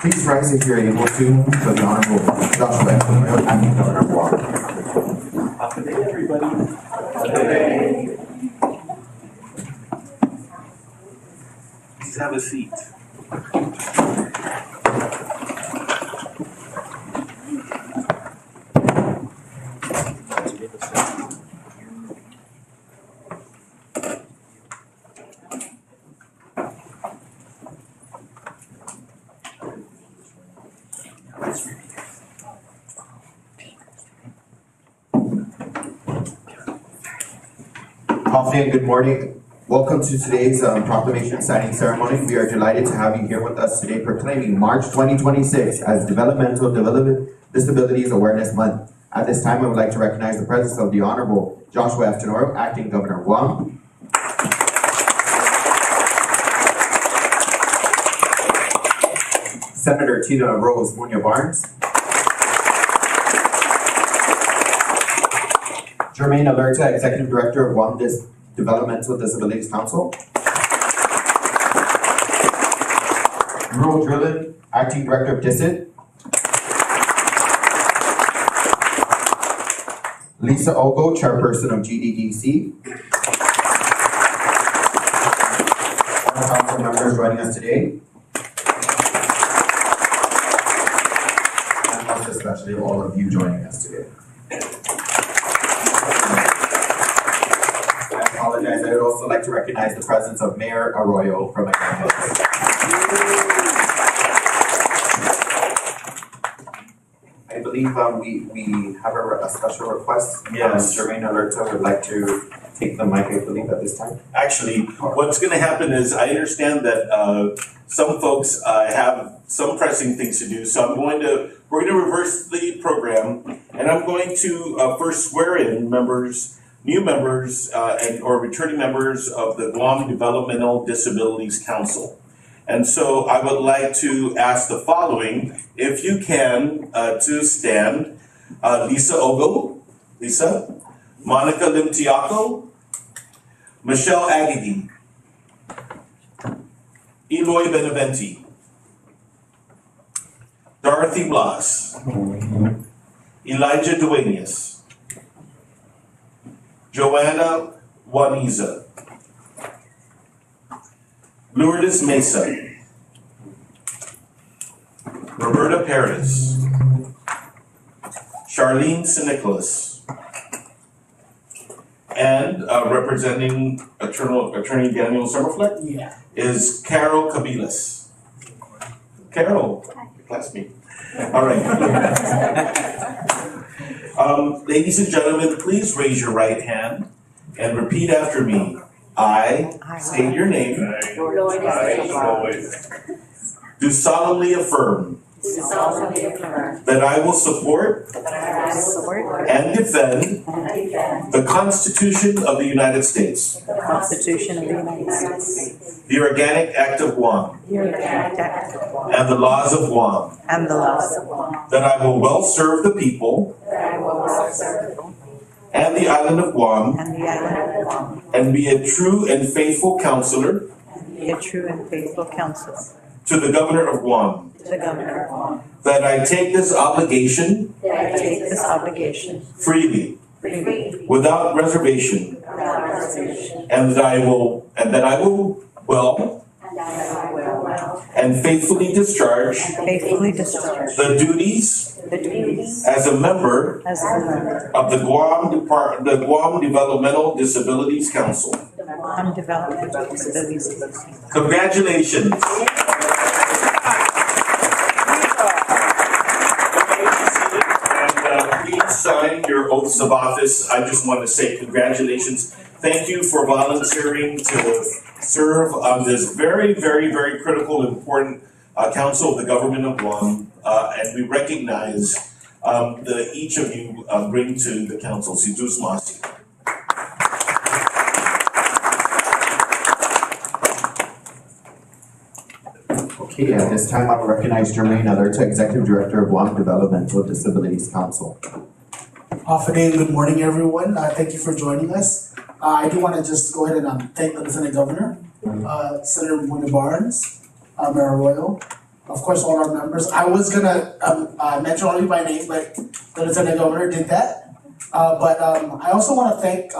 Please rise if you're able to for the Honorable Joshua F. Renewal, Acting Governor of Guam. Good day, everybody. Good day. Please have a seat. Afternoon, good morning. Welcome to today's Proclamation signing ceremony. We are delighted to have you here with us today, proclaiming March 2026 as Developmental Disabilities Awareness Month. At this time, I would like to recognize the presence of the Honorable Joshua F. Renewal, Acting Governor of Guam. Senator Tina Rose Munya Barnes. Jermaine Alerta, Executive Director of Guam Developmental Disabilities Council. Renewal Drillin, Acting Director of DISIT. Lisa Ogo, Chairperson of GDDC. All council members joining us today. And most especially all of you joining us today. I would also like to recognize the presence of Mayor Arroyo from Again. I believe we have a special request. Yes. Jermaine Alerta would like to take the mic, I believe, at this time. Actually, what's going to happen is I understand that some folks have some pressing things to do, so we're going to reverse the program, and I'm going to first swear in new members or returning members of the Guam Developmental Disabilities Council. And so I would like to ask the following, if you can, to stand. Lisa Ogo, Lisa. Monica Limtiaco. Michelle Agidi. Eloy Beneventi. Dorothy Blas. Elijah Duenas. Joanna Juaniza, Lourdes Mesa, Roberta Perez, Charlene St. and representing Attorney Daniel Summerfleck is Carol Cabilas. Carol, your classmate. All right. Ladies and gentlemen, please raise your right hand and repeat after me. I state your name. Do solemnly affirm that I will support and defend the Constitution of the United States, the Organic Act of Guam, and the laws of Guam, that I will well serve the people and the island of Guam, and be a true and faithful counselor to the Governor of Guam, that I take this obligation freely, without reservation, and that I will well and faithfully discharge the duties as a member of the Guam Developmental Disabilities Council. Congratulations. Please sign your oaths of office. I just want to say congratulations. Thank you for volunteering to serve on this very, very, very critical, important council of the government of Guam, and we recognize that each of you bring to the council. Sidus Masi. Okay, at this time I will recognize Jermaine Alerta, Executive Director of Guam Developmental Disabilities Council. Good morning, everyone. Thank you for joining us. I do want to just go ahead and thank the Lieutenant Governor, Senator Munya Barnes, Mayor Arroyo, of course, all our members. I was gonna mention only by name, but the Lieutenant Governor did that. I also want to thank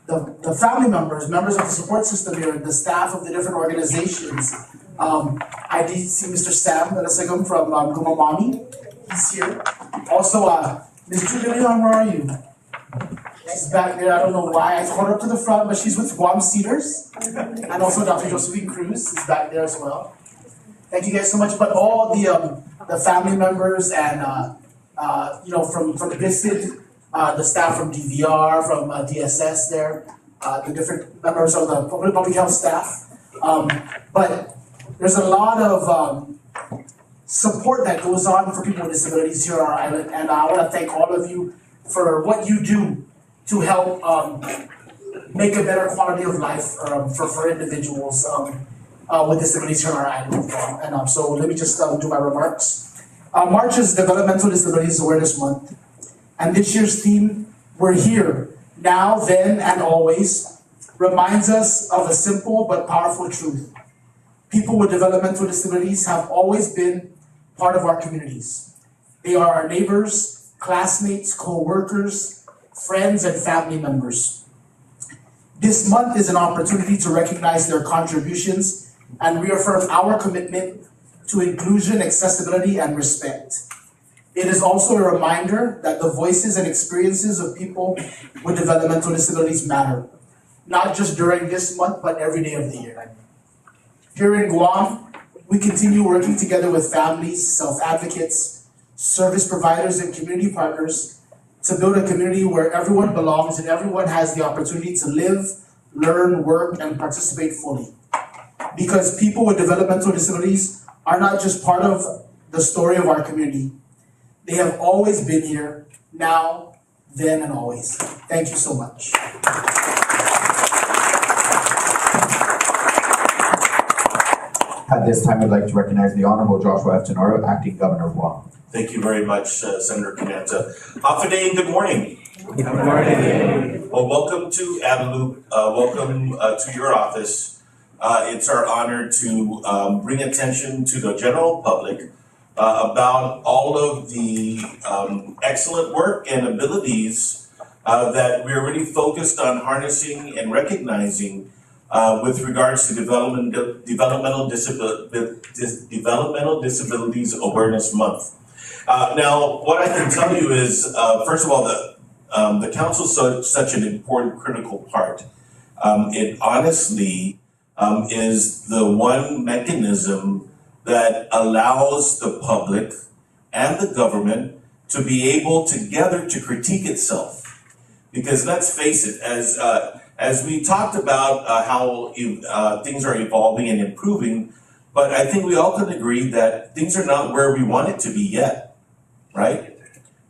the family members, members of the support system here, the staff of the different organizations. I did see Mr. Sam Belasagam from Gumamani. He's here. Also, Ms. Julia Leon, where are you? She's back there. I don't know why I called her up to the front, but she's with Guam Cedars. And also Dr. Josephine Cruz is back there as well. Thank you guys so much. But all the family members and from BISID, the staff from DVR, from DSS there, the different members of the public health staff. But there's a lot of support that goes on for people with disabilities here on our island, and I want to thank all of you for what you do to help make a better quality of life for individuals with disabilities here on our island. And so let me just do my remarks. March is Developmental Disabilities Awareness Month, and this year's theme, "We're Here, Now, Then, and Always," reminds us of a simple but powerful truth. People with developmental disabilities have always been part of our communities. They are our neighbors, classmates, co-workers, friends, and family members. This month is an opportunity to recognize their contributions and reaffirm our commitment to inclusion, accessibility, and respect. It is also a reminder that the voices and experiences of people with developmental disabilities matter, not just during this month, but every day of the year. Here in Guam, we continue working together with families, self-advocates, service providers, and community partners to build a community where everyone belongs and everyone has the opportunity to live, learn, work, and participate fully. Because people with developmental disabilities are not just part of the story of our community. They have always been here, now, then, and always. Thank you so much. At this time, I'd like to recognize the Honorable Joshua F. Tenorio, Acting Governor of Guam. Thank you very much, Senator Conanza. Hafaday and good morning. Good morning. Well, welcome to Adelup. Welcome to your office. It's our honor to bring attention to the general public about all of the excellent work and abilities that we're really focused on harnessing and recognizing with regards to Developmental Disabilities Awareness Month. Now, what I can tell you is, first of all, the council is such an important, critical part. It honestly is the one mechanism that allows the public and the government to be able together to critique itself. Because let's face it, as we talked about how things are evolving and improving, but I think we all can agree that things are not where we want it to be yet, right?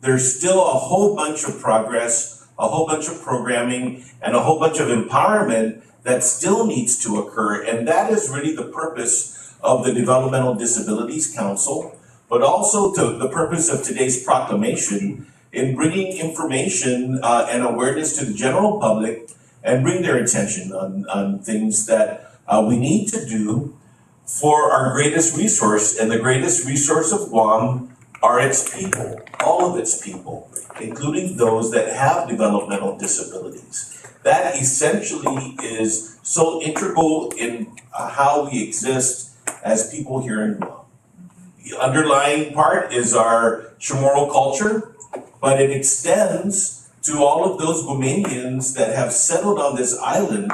There's still a whole bunch of progress, a whole bunch of programming, and a whole bunch of empowerment that still needs to occur, and that is really the purpose of the Developmental Disabilities Council, but also to the purpose of today's proclamation in bringing information and awareness to the general public and bring their attention on things that we need to do for our greatest resource. And the greatest resource of Guam are its people, all of its people, including those that have developmental disabilities. That essentially is so integral in how we exist as people here in Guam. The underlying part is our Chamorro culture, but it extends to all of those Guamanians that have settled on this island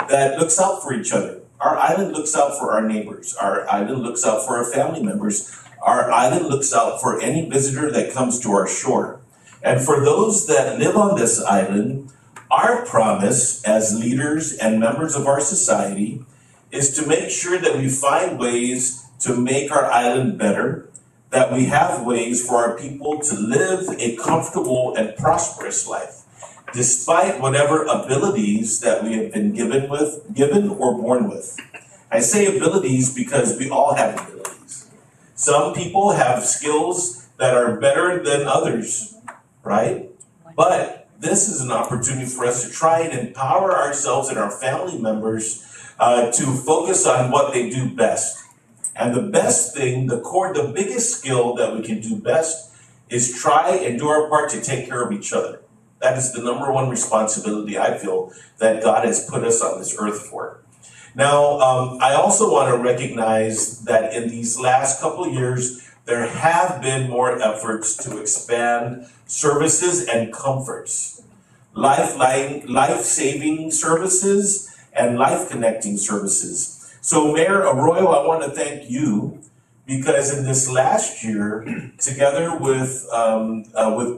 that looks out for each other. Our island looks out for our neighbors. Our island looks out for our family members. Our island looks out for any visitor that comes to our shore. And for those that live on this island, our promise as leaders and members of our society is to make sure that we find ways to make our island better, that we have ways for our people to live a comfortable and prosperous life, despite whatever abilities that we have been given or born with. I say abilities because we all have abilities. Some people have skills that are better than others, right? But this is an opportunity for us to try and empower ourselves and our family members to focus on what they do best. And the best thing, the biggest skill that we can do best is try and do our part to take care of each other. That is the number one responsibility I feel that God has put us on this earth for. Now, I also want to recognize that in these last couple of years, there have been more efforts to expand services and comforts, life-saving services and life-connecting services. So Mayor Arroyo, I want to thank you because in this last year, together with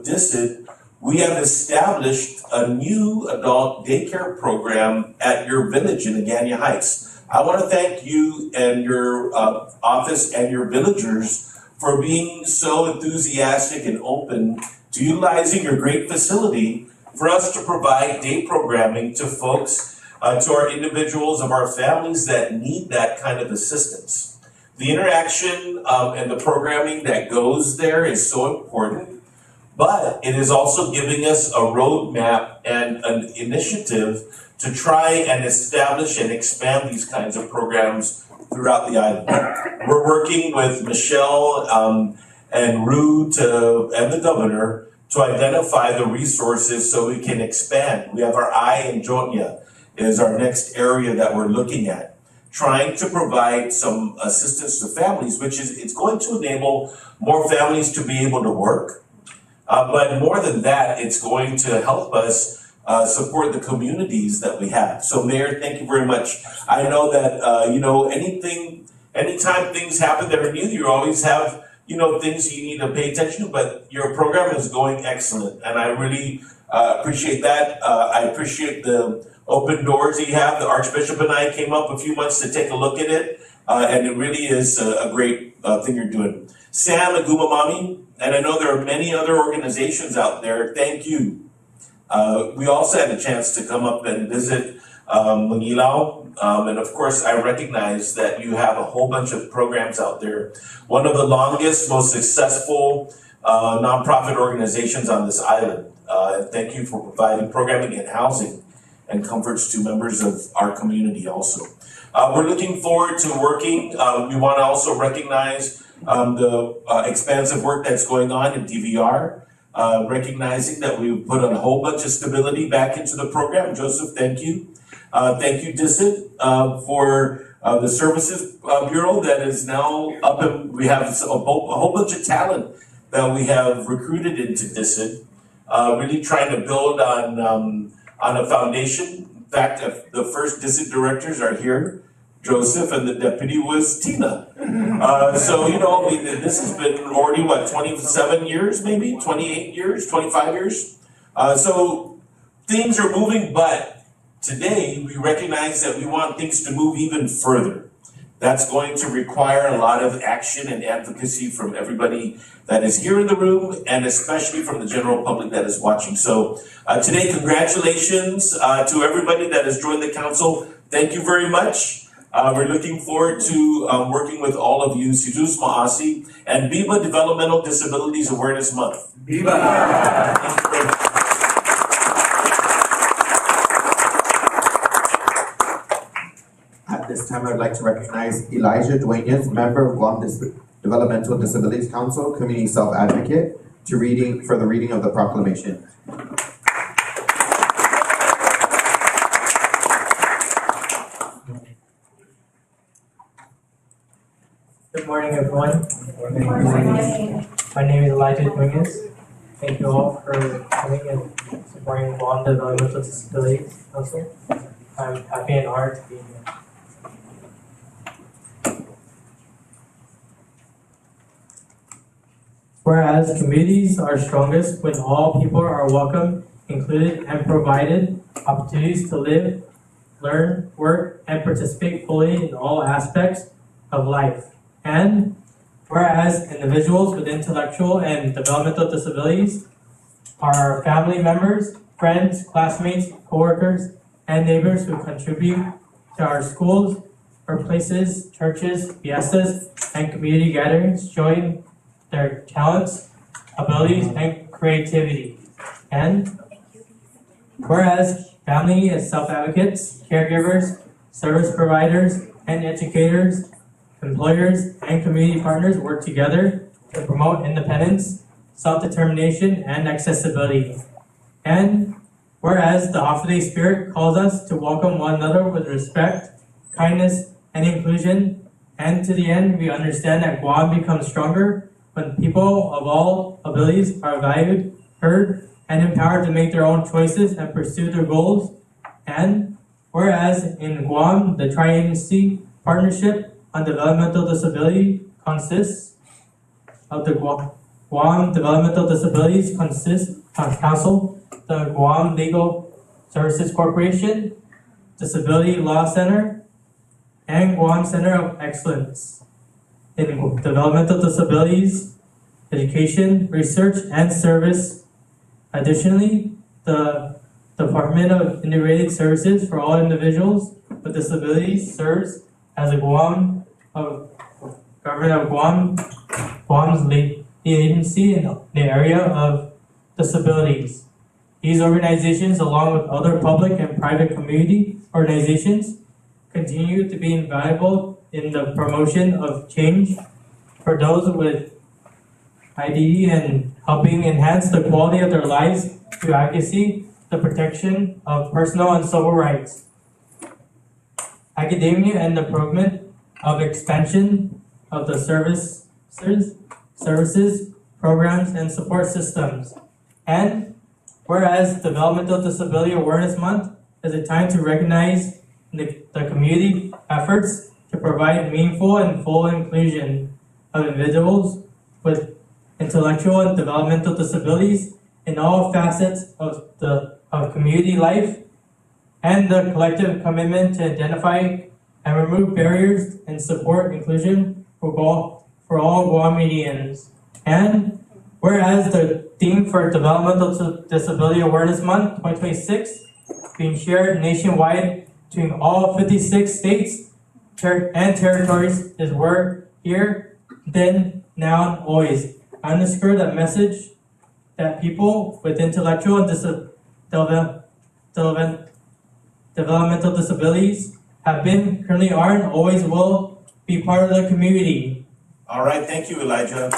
DISID, we have established a new adult daycare program at your village in Agania Heights. I want to thank you and your office and your villagers for being so enthusiastic and open to utilizing your great facility for us to provide day programming to folks, to our individuals of our families that need that kind of assistance. The interaction and the programming that goes there is so important. But it is also giving us a roadmap and an initiative to try and establish and expand these kinds of programs throughout the island. We're working with Michelle and Rue and the governor to identify the resources so we can expand. We have our eye in Jonia is our next area that we're looking at, trying to provide some assistance to families, which is it's going to enable more families to be able to work. But more than that, it's going to help us support the communities that we have. So Mayor, thank you very much. I know that, anytime things happen that are new, you always have, things you need to pay attention to, but your program is going excellent. And I really appreciate that. I appreciate the open doors you have. The Archbishop and I came up a few months to take a look at it. And it really is a great thing you're doing. Sam and Gumamami, and I know there are many other organizations out there, thank you. We also had a chance to come up and visit Manilao, and of course I recognize that you have a whole bunch of programs out there. One of the longest, most successful nonprofit organizations on this island. Thank you for providing programming and housing and comforts to members of our community also. We're looking forward to working. We want to also recognize the expansive work that's going on in DVR, recognizing that we've put a whole bunch of stability back into the program. Joseph, thank you. Thank you, DISID, for the Services Bureau that is now up, and we have a whole bunch of talent that we have recruited into DISID, really trying to build on a foundation. In fact, the first DISID directors are here. Joseph, and the deputy was Tina. This has been already, 27 years, maybe? 28 years, 25 years? So things are moving, but today we recognize that we want things to move even further. That's going to require a lot of action and advocacy from everybody that is here in the room, and especially from the general public that is watching. So today, congratulations to everybody that has joined the council. Thank you very much. We're looking forward to working with all of you. Sidus Maasi and Biba Developmental Disabilities Awareness Month. Biba! Thank you very much. At this time, I'd like to recognize Elijah Duenas, member of Guam Developmental Disabilities Council, Community Self-Advocate, for the reading of the proclamation. Good morning, everyone. Good morning. My name is Elijah Duenas. Thank you all for coming and supporting Guam Developmental Disabilities Council. I'm happy and honored to be here. Whereas communities are strongest when all people are welcome, included, and provided opportunities to live, learn, work, and participate fully in all aspects of life. And whereas individuals with intellectual and developmental disabilities are family members, friends, classmates, coworkers, and neighbors who contribute to our schools, workplaces, churches, fiestas, and community gatherings, showing their talents, abilities, and creativity. And whereas family is self-advocates, caregivers, service providers, and educators employers, and community partners work together to promote independence, self-determination, and accessibility. And whereas the holiday spirit calls us to welcome one another with respect, kindness, and inclusion, and to the end, we understand that Guam becomes stronger when people of all abilities are valued, heard, and empowered to make their own choices and pursue their goals. And whereas in Guam, the Tri-Agency Partnership on Developmental Disability consists of the Guam Developmental Disabilities Council, the Guam Legal Services Corporation, Disability Law Center, and Guam Center of Excellence in Developmental Disabilities, Education, Research, and Service. Additionally, the Department of Integrated Services for All Individuals with Disabilities serves as a Government of Guam's lead agency in the area of disabilities. These organizations, along with other public and private community organizations, continue to be invaluable in the promotion of change for those with IDD and helping enhance the quality of their lives through advocacy, the protection of personal and civil rights, academia, and the improvement of expansion of the services, programs, and support systems. And whereas Developmental Disability Awareness Month is a time to recognize the community efforts to provide meaningful and full inclusion of individuals with intellectual and developmental disabilities in all facets of community life, and the collective commitment to identify and remove barriers and support inclusion for all Guamanians. And whereas the theme for Developmental Disability Awareness Month 2026 being shared nationwide between all 56 states and territories is word here, then, now, and always. I underscore that message that people with intellectual and developmental disabilities have been, currently are, and always will be part of the community. All right, thank you, Elijah.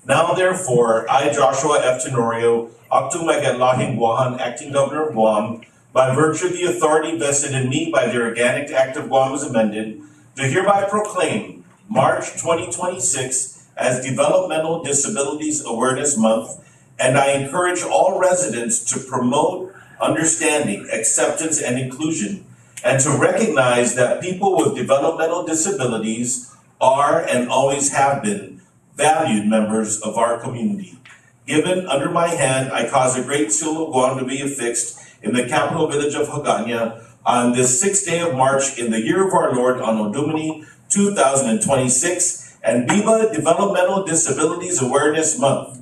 Now therefore, I, Joshua F. Tenorio, Aktumagatlahin Guahan, Acting Governor of Guam, by virtue of the authority vested in me by the Organic Act of Guam as amended, do hereby proclaim March 2026 as Developmental Disabilities Awareness Month, and I encourage all residents to promote understanding, acceptance, and inclusion, and to recognize that people with developmental disabilities are and always have been valued members of our community. Given under my hand, I cause a great seal of Guam to be affixed in the capital village of Hagåtña on this 6th day of March in the year of our Lord, Anno Domini 2026, and Viva Developmental Disabilities Awareness Month.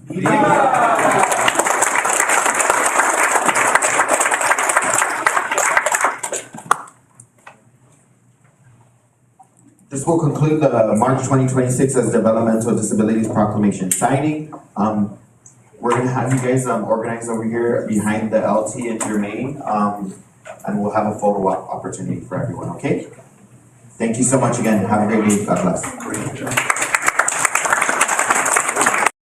This will conclude the March 2026 as Developmental Disabilities Proclamation signing. We're gonna have you guys organize over here behind the LT and Jermaine, and we'll have a photo op opportunity for everyone, okay? Thank you so much again. Have a great day. God bless.